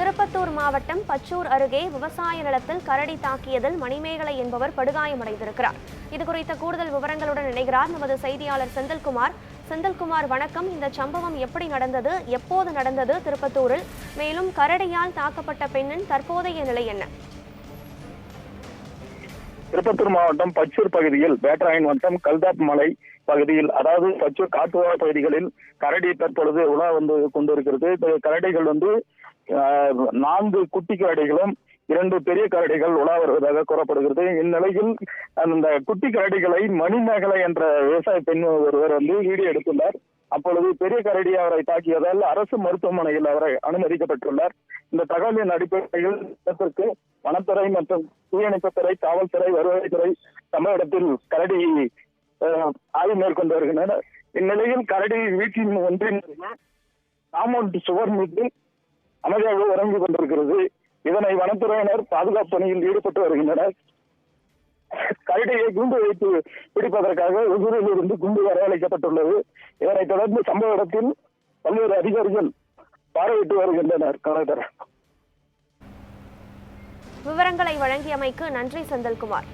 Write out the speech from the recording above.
திருப்பத்தூர் மாவட்டம் பச்சூர் அருகே விவசாய நிலத்தில் கரடி தாக்கியதில் மணிமேகலை என்பவர் படுகாயமடைந்திருக்கிறார். இதுகுறித்த கூடுதல் விவரங்களுடன் இணைகிறார் நமது செய்தியாளர் செந்தில்குமார். செந்தில்குமார், வணக்கம். இந்த சம்பவம் எப்படி நடந்தது, எப்போது நடந்தது திருப்பத்தூரில்? மேலும் கரடியால் தாக்கப்பட்ட பெண்ணின் தற்போதைய நிலை என்ன? திருப்பத்தூர் மாவட்டம் பச்சூர் பகுதியில் பேட்டராயன் வட்டம் கல்தாப் மலை பகுதியில், அதாவது பச்சூர் காட்டுவாழ் பகுதிகளில் கரடி தற்பொழுது உலா வந்து கொண்டிருக்கிறது. கரடிகள் 4 குட்டி கரடிகளும் 2 பெரிய கரடிகள் உலா வருவதாக கூறப்படுகிறது. இந்நிலையில் அந்த குட்டி கரடிகளை மணிமேகலை என்ற விவசாய பெண் ஒருவர் வீடியோ எடுத்துள்ளார். அப்பொழுது பெரிய கரடி அவரை தாக்கியதால் அரசு மருத்துவமனையில் அவரை அனுமதிக்கப்பட்டுள்ளார். இந்த தகவலின் அடிப்படையில் வனத்துறை மற்றும் தீயணைப்புத்துறை, காவல்துறை, வருவாய்த்துறை சம்பவ இடத்தில் கரடி ஆய்வு மேற்கொண்டு வருகின்றனர். இந்நிலையில் கரடி வீட்டின் ஒன்றின் காம்பவுண்ட் சுவர் மீது அமைதியாக உறங்கிக் கொண்டிருக்கிறது. இதனை வனத்துறையினர் பாதுகாப்பு பணியில் ஈடுபட்டு வருகின்றனர். கரடியை குண்டு வைத்து பிடிப்பதற்காக உசூரில் இருந்து குண்டு வரவழைக்கப்பட்டுள்ளது. இதனைத் தொடர்ந்து சம்பவ இடத்தில் பல்வேறு அதிகாரிகள் பார்வையிட்டு வருகின்றனர். விவரங்களை வழங்கியமைக்கு நன்றி செந்தில்குமார்.